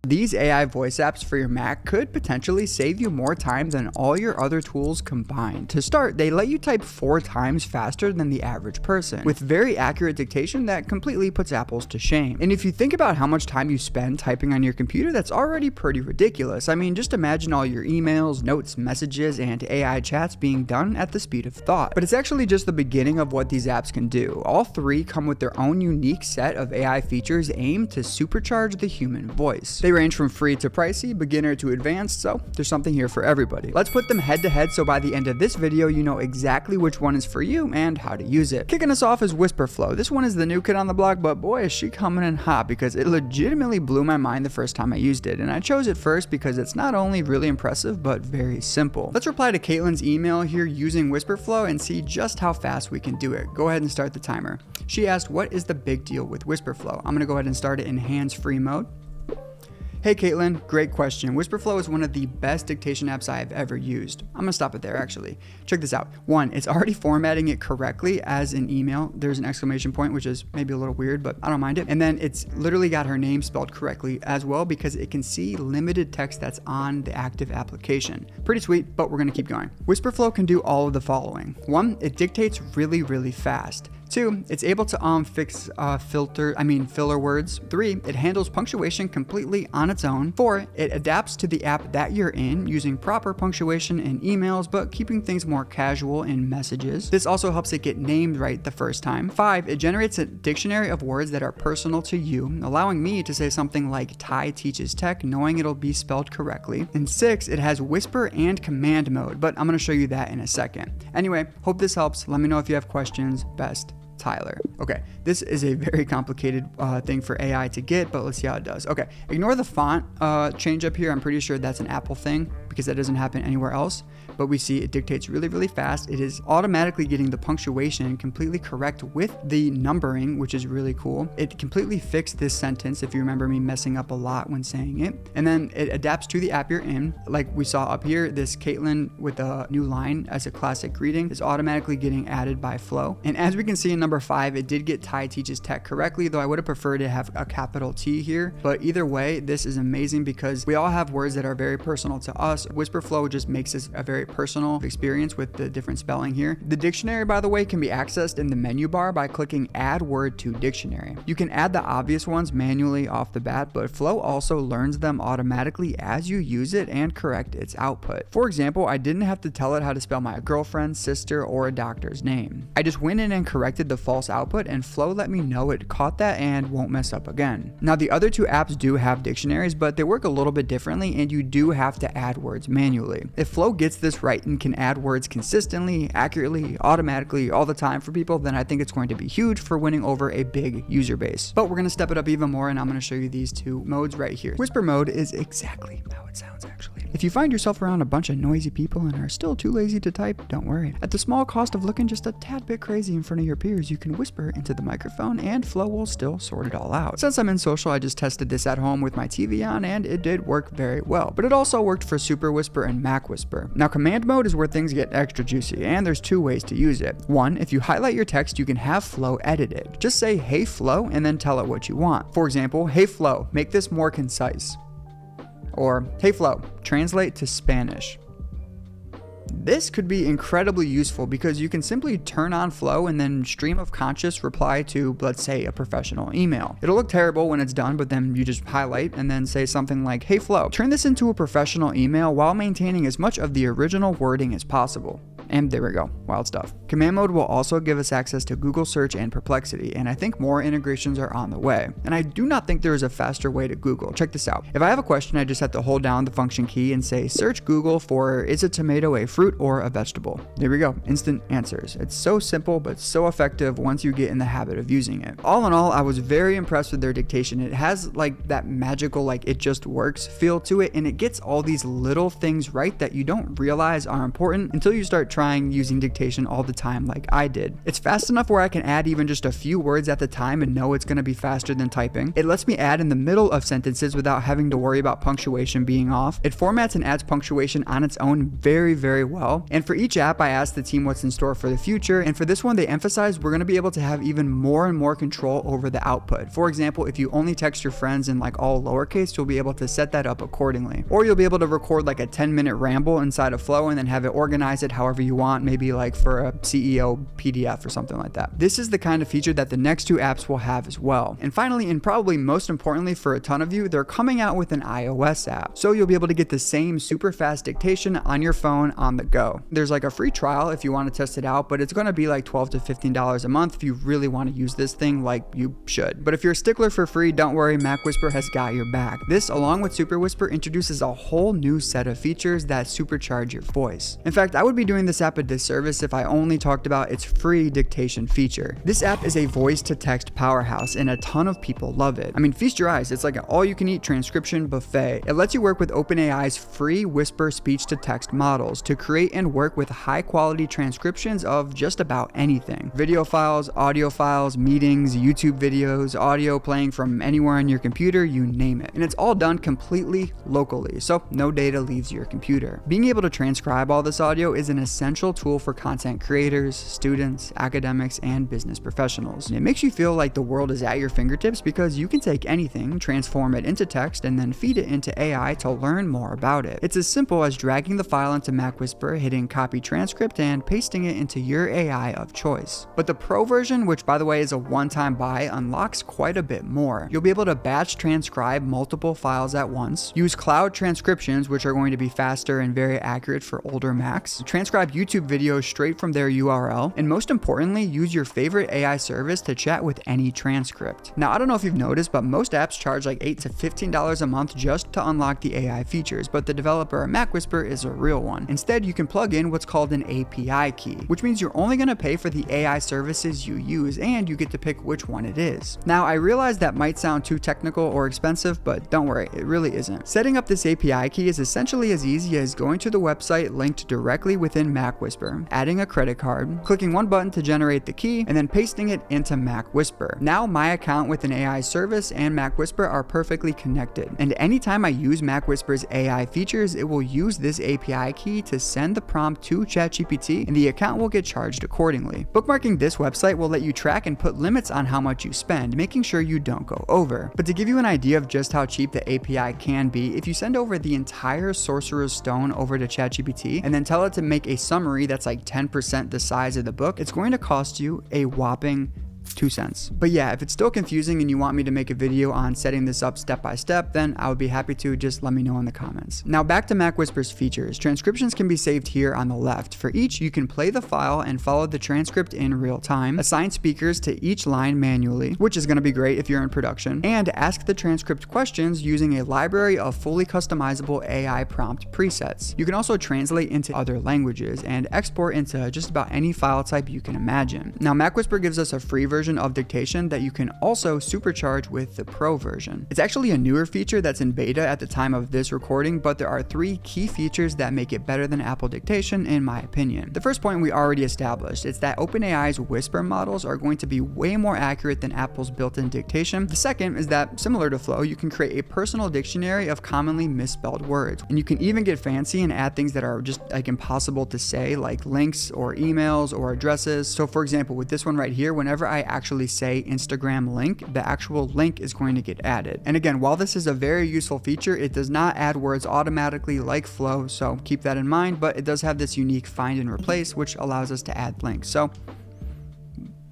These AI voice apps for your Mac could potentially save you more time than all your other tools combined. To start, they let you type 4 times faster than the average person, with very accurate dictation that completely puts Apple's to shame. And if you think about how much time you spend typing on your computer, that's already pretty ridiculous. I mean, just imagine all your emails, notes, messages, and AI chats being done at the speed of thought. But it's actually just the beginning of what these apps can do. All 3 come with their own unique set of AI features aimed to supercharge the human voice. They range from free to pricey, beginner to advanced, so there's something here for everybody. Let's put them head to head so by the end of this video you know exactly which one is for you and how to use it. Kicking us off is Wispr Flow. This one is the new kid on the block, but boy is she coming in hot because it legitimately blew my mind the first time I used it, and I chose it first because it's not only really impressive but very simple. Let's reply to Caitlin's email here using Wispr Flow and see just how fast we can do it. Go ahead and start the timer. She asked, what is the big deal with Wispr Flow? I'm gonna go ahead and start it in hands-free mode. Hey Caitlin, great question. Wispr Flow is one of the best dictation apps I have ever used. I'm gonna stop it there actually. Check this out. 1, it's already formatting it correctly as an email. There's an exclamation point, which is maybe a little weird, but I don't mind it. And then it's literally got her name spelled correctly as well because it can see limited text that's on the active application. Pretty sweet, but we're gonna keep going. Wispr Flow can do all of the following. 1, it dictates really fast. 2, it's able to fix filler words. 3, it handles punctuation completely on its own. 4, it adapts to the app that you're in using proper punctuation in emails but keeping things more casual in messages. This also helps it get named right the first time. 5, it generates a dictionary of words that are personal to you, allowing me to say something like Ty teaches tech knowing it'll be spelled correctly. And 6, it has whisper and command mode, but I'm going to show you that in a second. Anyway, hope this helps. Let me know if you have questions. Best, Tyler. Okay, this is a very complicated thing for AI to get, but let's see how it does. Okay, ignore the font change up here. I'm pretty sure that's an Apple thing because that doesn't happen anywhere else. But we see it dictates really fast. It is automatically getting the punctuation completely correct with the numbering, which is really cool. It completely fixed this sentence if you remember me messing up a lot when saying it. And then it adapts to the app you're in. Like we saw up here, this Caitlin with a new line as a classic greeting is automatically getting added by Flow. And as we can see in number 5, it did get Ty teaches tech correctly, though I would have preferred to have a capital T here. But either way, this is amazing because we all have words that are very personal to us. Wispr Flow just makes this a very personal experience with the different spelling here. The dictionary, by the way, can be accessed in the menu bar by clicking add word to dictionary. You can add the obvious ones manually off the bat, but Flow also learns them automatically as you use it and correct its output. For example, I didn't have to tell it how to spell my girlfriend, sister, or a doctor's name. I just went in and corrected the false output and Flow let me know it caught that and won't mess up again. Now the other 2 apps do have dictionaries, but they work a little bit differently and you do have to add words manually. If Flow gets this right and can add words consistently, accurately, automatically, all the time for people, then I think it's going to be huge for winning over a big user base. But we're going to step it up even more and I'm going to show you these 2 modes right here. Whisper mode is exactly how it sounds actually. If you find yourself around a bunch of noisy people and are still too lazy to type, don't worry. At the small cost of looking just a tad bit crazy in front of your peers, you can whisper into the microphone and Flow will still sort it all out. Since I'm in social, I just tested this at home with my TV on and it did work very well. But it also worked for superwhisper and MacWhisper. Now command mode is where things get extra juicy and there's 2 ways to use it. 1, if you highlight your text, you can have Flow edit it. Just say hey Flow and then tell it what you want. For example, hey Flow, make this more concise. Or, hey Flow, translate to Spanish. This could be incredibly useful because you can simply turn on Flow and then stream of conscious reply to, let's say, a professional email. It'll look terrible when it's done, but then you just highlight and then say something like, hey Flow, turn this into a professional email while maintaining as much of the original wording as possible. And there we go, wild stuff. Command mode will also give us access to Google search and Perplexity, and I think more integrations are on the way. And I do not think there is a faster way to Google. Check this out. If I have a question, I just have to hold down the function key and say, search Google for, is a tomato a fruit or a vegetable? There we go, instant answers. It's so simple, but so effective once you get in the habit of using it. All in all, I was very impressed with their dictation. It has like that magical, like it just works feel to it, and it gets all these little things right that you don't realize are important until you start trying using Dictation all the time like I did. It's fast enough where I can add even just a few words at the time and know it's going to be faster than typing. It lets me add in the middle of sentences without having to worry about punctuation being off. It formats and adds punctuation on its own very well. And for each app, I asked the team what's in store for the future, and for this one they emphasized we're going to be able to have even more and more control over the output. For example, if you only text your friends in like all lowercase, you'll be able to set that up accordingly. Or you'll be able to record like a 10-minute ramble inside of Flow and then have it organize it however you want, maybe like for a CEO PDF or something like that. This is the kind of feature that the next two apps will have as well. And finally, and probably most importantly for a ton of you, they're coming out with an iOS app. So you'll be able to get the same super fast dictation on your phone on the go. There's like a free trial if you want to test it out, but it's going to be like $12 to $15 a month if you really want to use this thing like you should. But if you're a stickler for free, don't worry, MacWhisper has got your back. This, along with superwhisper, introduces a whole new set of features that supercharge your voice. In fact, I would be doing this app a disservice if I only talked about its free dictation feature. This app is a voice-to-text powerhouse and a ton of people love it. I mean, feast your eyes, it's like an all-you-can-eat transcription buffet. It lets you work with OpenAI's free Wispr speech-to-text models to create and work with high-quality transcriptions of just about anything. Video files, audio files, meetings, YouTube videos, audio playing from anywhere on your computer, you name it. And it's all done completely locally, so no data leaves your computer. Being able to transcribe all this audio is an essential tool for content creators, students, academics, and business professionals. And it makes you feel like the world is at your fingertips because you can take anything, transform it into text, and then feed it into AI to learn more about it. It's as simple as dragging the file into MacWhisper, hitting copy transcript, and pasting it into your AI of choice. But the Pro version, which by the way is a one-time buy, unlocks quite a bit more. You'll be able to batch transcribe multiple files at once, use cloud transcriptions, which are going to be faster and very accurate for older Macs, transcribe YouTube videos straight from their URL, and most importantly, use your favorite AI service to chat with any transcript. Now, I don't know if you've noticed, but most apps charge like $8 to $15 a month just to unlock the AI features, but the developer MacWhisper is a real one. Instead, you can plug in what's called an API key, which means you're only going to pay for the AI services you use, and you get to pick which one it is. Now, I realize that might sound too technical or expensive, but don't worry, it really isn't. Setting up this API key is essentially as easy as going to the website linked directly within MacWhisper, adding a credit card, clicking one button to generate the key, and then pasting it into MacWhisper. Now, my account with an AI service and MacWhisper are perfectly connected, and anytime I use MacWhisper's AI features, it will use this API key to send the prompt to ChatGPT, and the account will get charged accordingly. Bookmarking this website will let you track and put limits on how much you spend, making sure you don't go over. But to give you an idea of just how cheap the API can be, if you send over the entire Sorcerer's Stone over to ChatGPT and then tell it to make a summary that's like 10% the size of the book, it's going to cost you a whopping 2 cents. But yeah, if it's still confusing and you want me to make a video on setting this up step by step, then I would be happy to. Just let me know in the comments. Now back to MacWhisper's features. Transcriptions can be saved here on the left. For each, you can play the file and follow the transcript in real time, assign speakers to each line manually, which is going to be great if you're in production, and ask the transcript questions using a library of fully customizable AI prompt presets. You can also translate into other languages and export into just about any file type you can imagine. Now MacWhisper gives us a free version of Dictation that you can also supercharge with the Pro version. It's actually a newer feature that's in beta at the time of this recording, but there are 3 key features that make it better than Apple Dictation in my opinion. The first point we already established, it's that OpenAI's Whisper models are going to be way more accurate than Apple's built-in Dictation. The second is that, similar to Flow, you can create a personal dictionary of commonly misspelled words, and you can even get fancy and add things that are just like impossible to say, like links or emails or addresses. So for example, with this one right here, whenever I actually say Instagram link, the actual link is going to get added. And again, while this is a very useful feature, it does not add words automatically like Flow, so keep that in mind, but it does have this unique find and replace, which allows us to add links. So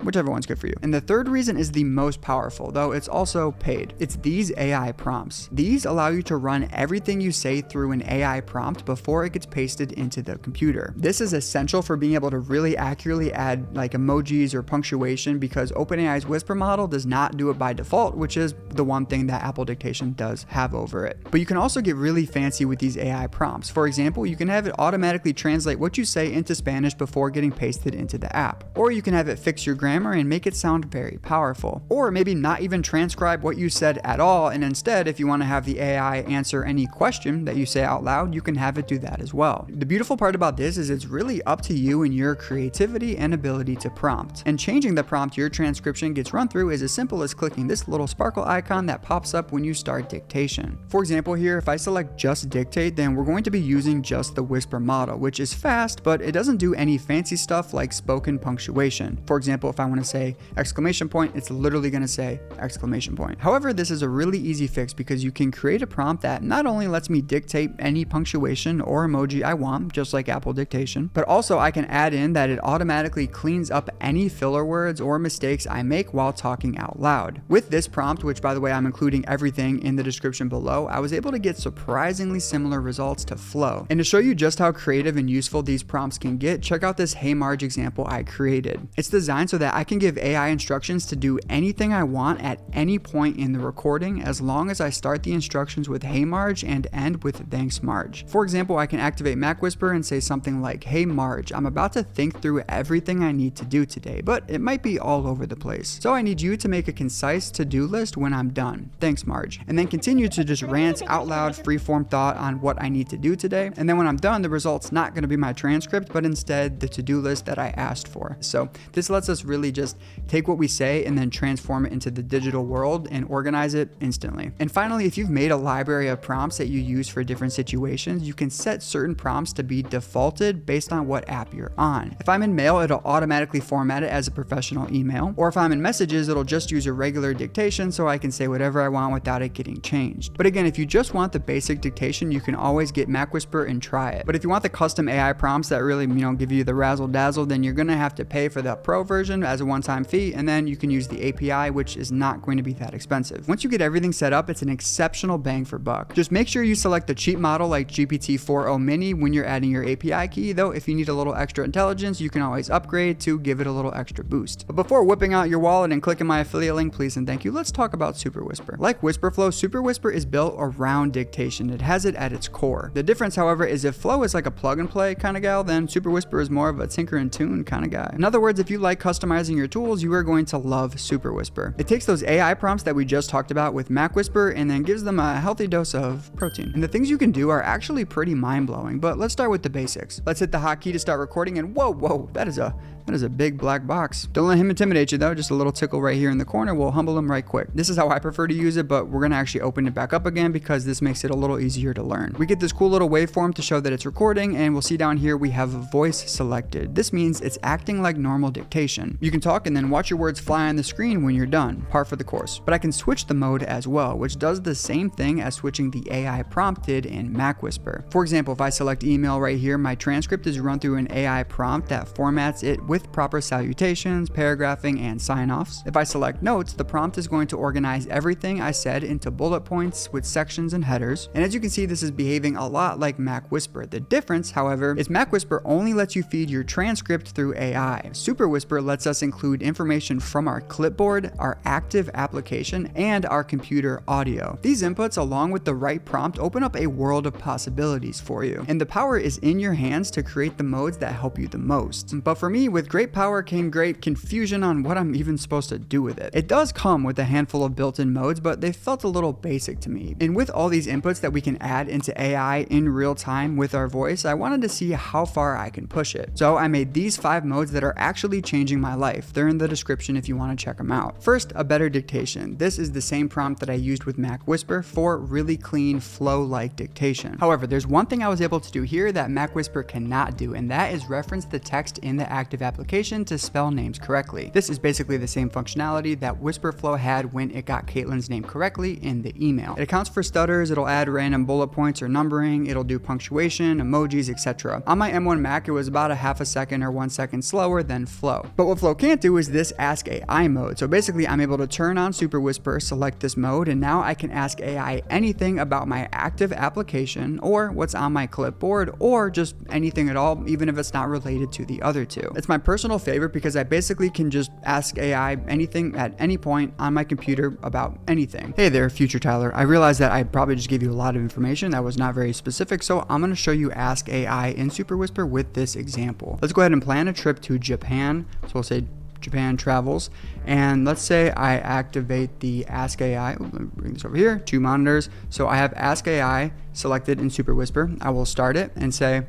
whichever one's good for you. And the third reason is the most powerful, though it's also paid. It's these AI prompts. These allow you to run everything you say through an AI prompt before it gets pasted into the computer. This is essential for being able to really accurately add like emojis or punctuation, because OpenAI's Whisper model does not do it by default, which is the one thing that Apple Dictation does have over it. But you can also get really fancy with these AI prompts. For example, you can have it automatically translate what you say into Spanish before getting pasted into the app. Or you can have it fix your grammar grammar and make it sound very powerful. Or maybe not even transcribe what you said at all, and instead, if you want to have the AI answer any question that you say out loud, you can have it do that as well. The beautiful part about this is it's really up to you and your creativity and ability to prompt. And changing the prompt your transcription gets run through is as simple as clicking this little sparkle icon that pops up when you start dictation. For example here, if I select just dictate, then we're going to be using just the Wispr model, which is fast, but it doesn't do any fancy stuff like spoken punctuation. For example, if I want to say exclamation point, it's literally going to say exclamation point. However, this is a really easy fix because you can create a prompt that not only lets me dictate any punctuation or emoji I want, just like Apple Dictation, but also I can add in that it automatically cleans up any filler words or mistakes I make while talking out loud. With this prompt, which by the way, I'm including everything in the description below, I was able to get surprisingly similar results to Flow. And to show you just how creative and useful these prompts can get, check out this Hey Marge example I created. It's designed so that I can give AI instructions to do anything I want at any point in the recording, as long as I start the instructions with Hey Marge and end with Thanks Marge. For example, I can activate MacWhisper and say something like, Hey Marge, I'm about to think through everything I need to do today, but it might be all over the place. So I need you to make a concise to-do list when I'm done. Thanks Marge. And then continue to just rant out loud freeform thought on what I need to do today. And then when I'm done, the result's not going to be my transcript, but instead the to-do list that I asked for. So this lets us really just take what we say and then transform it into the digital world and organize it instantly. And finally, if you've made a library of prompts that you use for different situations, you can set certain prompts to be defaulted based on what app you're on. If I'm in Mail, it'll automatically format it as a professional email. Or if I'm in Messages, it'll just use a regular dictation so I can say whatever I want without it getting changed. But again, if you just want the basic dictation, you can always get MacWhisper and try it. But if you want the custom AI prompts that really, give you the razzle dazzle, then you're gonna have to pay for the pro version as a one-time fee, and then you can use the API, which is not going to be that expensive. Once you get everything set up, it's an exceptional bang for buck. Just make sure you select the cheap model like GPT-4o Mini when you're adding your API key, though if you need a little extra intelligence, you can always upgrade to give it a little extra boost. But before whipping out your wallet and clicking my affiliate link, please and thank you, let's talk about superwhisper. Like Wispr Flow, superwhisper is built around dictation. It has it at its core. The difference, however, is if Flow is like a plug and play kind of gal, then superwhisper is more of a tinker and tune kind of guy. In other words, if you like customizing your tools, you are going to love superwhisper. It takes those AI prompts that we just talked about with MacWhisper and then gives them a healthy dose of protein. And the things you can do are actually pretty mind-blowing, but let's start with the basics. Let's hit the hotkey to start recording, and whoa, that is a big black box. Don't let him intimidate you though, just a little tickle right here in the corner will humble him right quick. This is how I prefer to use it, but we're gonna actually open it back up again because this makes it a little easier to learn. We get this cool little waveform to show that it's recording, and we'll see down here we have voice selected. This means it's acting like normal dictation. You can talk and then watch your words fly on the screen when you're done, par for the course. But I can switch the mode as well, which does the same thing as switching the AI prompt did in MacWhisper. For example, if I select email right here, my transcript is run through an AI prompt that formats it with proper salutations, paragraphing, and sign-offs. If I select notes, the prompt is going to organize everything I said into bullet points with sections and headers. And as you can see, this is behaving a lot like MacWhisper. The difference, however, is MacWhisper only lets you feed your transcript through AI. superwhisper lets us include information from our clipboard, our active application, and our computer audio. These inputs, along with the right prompt, open up a world of possibilities for you. And the power is in your hands to create the modes that help you the most. But for me, with great power came great confusion on what I'm even supposed to do with it. It does come with a handful of built-in modes, but they felt a little basic to me. And with all these inputs that we can add into AI in real time with our voice, I wanted to see how far I can push it. So I made these 5 modes that are actually changing my life. They're in the description if you want to check them out. First, a better dictation. This is the same prompt that I used with MacWhisper for really clean flow-like dictation. However, there's one thing I was able to do here that MacWhisper cannot do, and that is reference the text in the active application to spell names correctly. This is basically the same functionality that Wispr Flow had when it got Caitlin's name correctly in the email. It accounts for stutters, it'll add random bullet points or numbering, it'll do punctuation, emojis, etc. On my M1 Mac, it was about a half a second or 1 second slower than Flow. But what Flow can't do is this Ask AI mode. So basically, I'm able to turn on superwhisper, select this mode, and now I can ask AI anything about my active application or what's on my clipboard or just anything at all, even if it's not related to the other two. It's my personal favorite because I basically can just ask AI anything at any point on my computer about anything. Hey there, future Tyler. I realize that I probably just gave you a lot of information that was not very specific, so I'm going to show you Ask AI in superwhisper with this example. Let's go ahead and plan a trip to Japan. So we'll say Japan travels. And let's say I activate the Ask AI. Let me bring this over here, 2 monitors. So I have Ask AI selected in superwhisper. I will start it and say,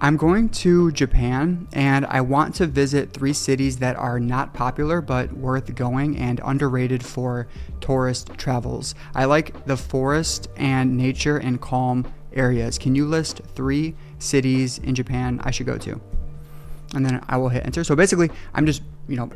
I'm going to Japan and I want to visit 3 cities that are not popular but worth going and underrated for tourist travels. I like the forest and nature and calm areas. Can you list 3 cities in Japan I should go to? And then I will hit enter. So basically I'm just,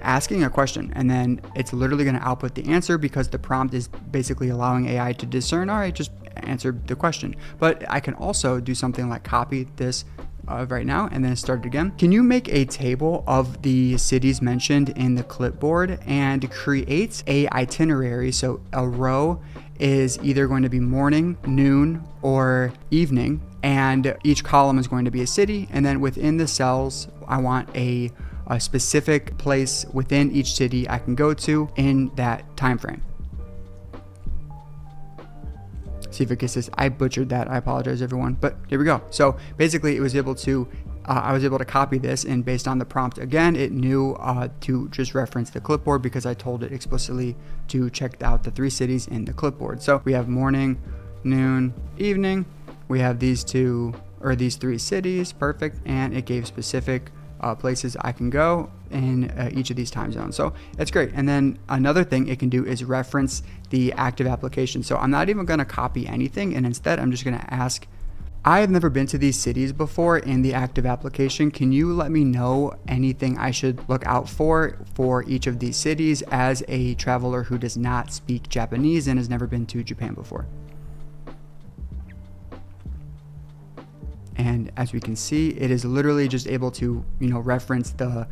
asking a question, and then it's literally going to output the answer because the prompt is basically allowing AI to discern, all right, just answer the question. But I can also do something like copy this right now and then start it again. Can you make a table of the cities mentioned in the clipboard and create a itinerary? So a row is either going to be morning, noon, or evening, and each column is going to be a city. And then within the cells, I want a specific place within each city I can go to in that time frame. See if it gets this. I butchered that. I apologize, everyone. But here we go. So basically, it was able to. I was able to copy this, and based on the prompt again, it knew to just reference the clipboard because I told it explicitly to check out the 3 cities in the clipboard. So we have morning, noon, evening. We have these 3 cities, perfect, and it gave specific places I can go in each of these time zones. So it's great. And then another thing it can do is reference the active application. So I'm not even going to copy anything, and instead I'm just going to ask, I have never been to these cities before in the active application. Can you let me know anything I should look out for each of these cities as a traveler who does not speak Japanese and has never been to Japan before? And as we can see, it is literally just able to, reference the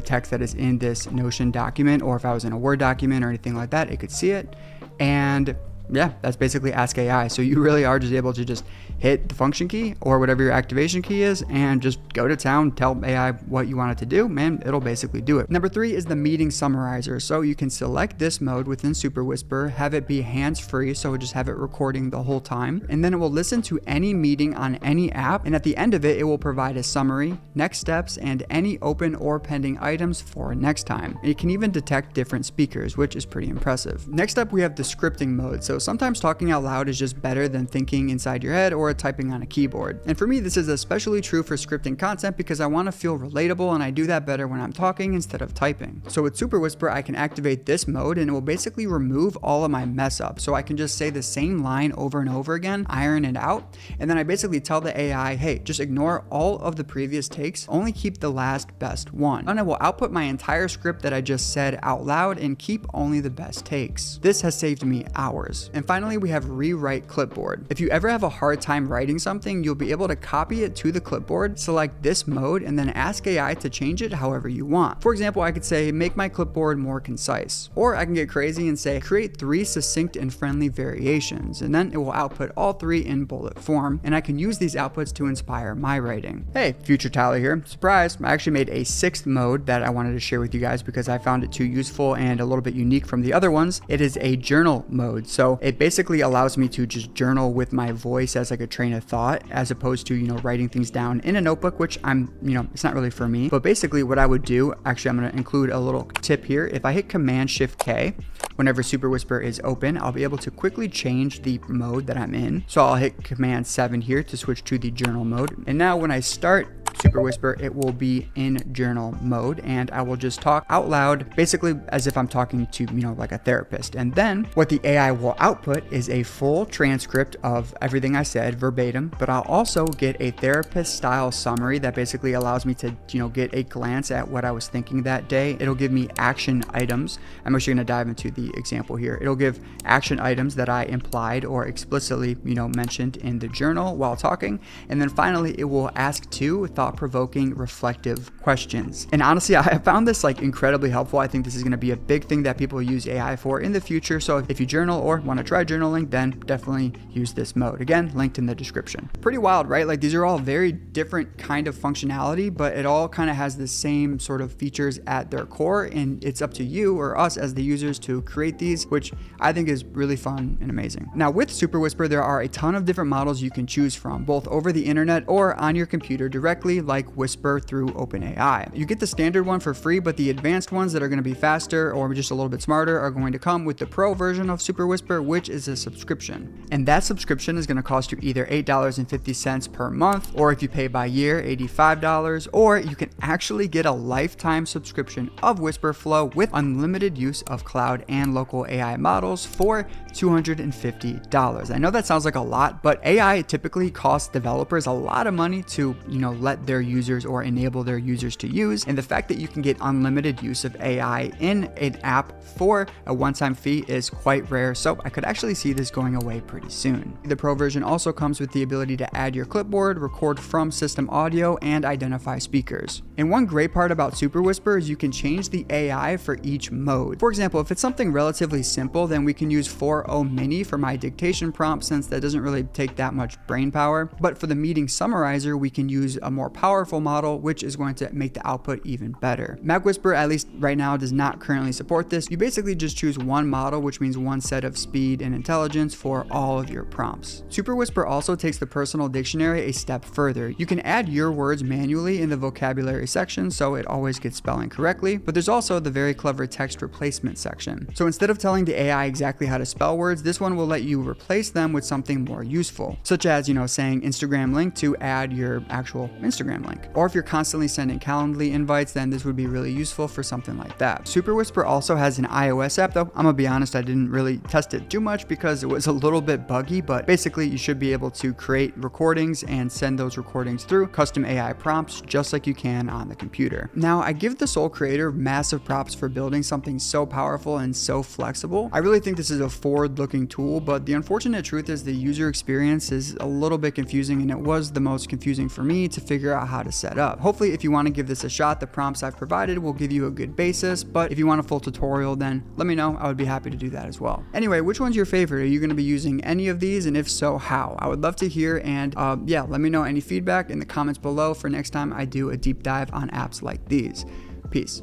text that is in this Notion document, or if I was in a Word document or anything like that, it could see it. And yeah, that's basically Ask AI. So you really are just able to just hit the function key or whatever your activation key is and just go to town, tell AI what you want it to do, man, it'll basically do it. Number 3 is the meeting summarizer. So you can select this mode within superwhisper, have it be hands-free, so just have it recording the whole time, and then it will listen to any meeting on any app, and at the end of it, it will provide a summary, next steps, and any open or pending items for next time. It can even detect different speakers, which is pretty impressive. Next up, we have the scripting mode. So sometimes talking out loud is just better than thinking inside your head or typing on a keyboard. And for me, this is especially true for scripting content because I want to feel relatable, and I do that better when I'm talking instead of typing. So with superwhisper, I can activate this mode and it will basically remove all of my mess up. So I can just say the same line over and over again, iron it out, and then I basically tell the AI, hey, just ignore all of the previous takes, only keep the last best one. And I will output my entire script that I just said out loud and keep only the best takes. This has saved me hours. And finally, we have rewrite clipboard. If you ever have a hard time writing something, you'll be able to copy it to the clipboard, select this mode, and then ask AI to change it however you want. For example, I could say, make my clipboard more concise. Or I can get crazy and say, create 3 succinct and friendly variations, and then it will output all 3 in bullet form, and I can use these outputs to inspire my writing. Hey, future Tyler here. Surprise, I actually made a 6th mode that I wanted to share with you guys because I found it too useful and a little bit unique from the other ones. It is a journal mode. So it basically allows me to just journal with my voice as like a train of thought, as opposed to, writing things down in a notebook, which it's not really for me. But basically what I would do, actually, I'm going to include a little tip here. If I hit Command-Shift-K, whenever superwhisper is open, I'll be able to quickly change the mode that I'm in. So I'll hit Command-7 here to switch to the journal mode. And now when I start superwhisper, it will be in journal mode, and I will just talk out loud, basically as if I'm talking to, like a therapist. And then what the AI will output is a full transcript of everything I said verbatim, but I'll also get a therapist style summary that basically allows me to, get a glance at what I was thinking that day. It'll give me action items. I'm actually going to dive into the example here. It'll give action items that I implied or explicitly, mentioned in the journal while talking. And then finally, it will ask 2 thought-provoking reflective questions. And honestly, I have found this incredibly helpful. I think this is going to be a big thing that people use AI for in the future. So if you journal or want to try journaling, then definitely use this mode. Again, linked in the description. Pretty wild, right? These are all very different kind of functionality, but it all kind of has the same sort of features at their core, and it's up to you or us as the users to create these, which I think is really fun and amazing. Now with superwhisper, there are a ton of different models you can choose from, both over the internet or on your computer directly. exactly like Wispr through OpenAI. You get the standard one for free, but the advanced ones that are going to be faster or just a little bit smarter are going to come with the Pro version of superwhisper, which is a subscription. And that subscription is going to cost you either $8.50 per month, or if you pay by year, $85, or you can actually get a lifetime subscription of Wispr Flow with unlimited use of cloud and local AI models for $250. I know that sounds like a lot, but AI typically costs developers a lot of money to, let their users or enable their users to use. And the fact that you can get unlimited use of AI in an app for a one-time fee is quite rare. So I could actually see this going away pretty soon. The Pro version also comes with the ability to add your clipboard, record from system audio, and identify speakers. And one great part about superwhisper is you can change the AI for each mode. For example, if it's something relatively simple, then we can use 4.0 mini for my dictation prompt, since that doesn't really take that much brain power. But for the meeting summarizer, we can use a more powerful model, which is going to make the output even better. MacWhisper, at least right now, does not currently support this. You basically just choose one model, which means one set of speed and intelligence for all of your prompts. superwhisper also takes the personal dictionary a step further. You can add your words manually in the vocabulary section, so it always gets spelling correctly, but there's also the very clever text replacement section. So instead of telling the AI exactly how to spell words, this one will let you replace them with something more useful, such as, saying Instagram link to add your actual Instagram link. Or if you're constantly sending Calendly invites, then this would be really useful for something like that. superwhisper also has an iOS app, though I'm gonna be honest, I didn't really test it too much because it was a little bit buggy, but basically you should be able to create recordings and send those recordings through custom AI prompts just like you can on the computer. Now, I give the sole creator massive props for building something so powerful and so flexible. I really think this is a forward-looking tool, but the unfortunate truth is the user experience is a little bit confusing, and it was the most confusing for me to figure out how to set up. Hopefully, if you want to give this a shot, the prompts I've provided will give you a good basis, but if you want a full tutorial, then let me know. I would be happy to do that as well. Anyway, which one's your favorite? Are you going to be using any of these, and if so, how? I would love to hear, and yeah, let me know any feedback in the comments below for next time I do a deep dive on apps like these. Peace.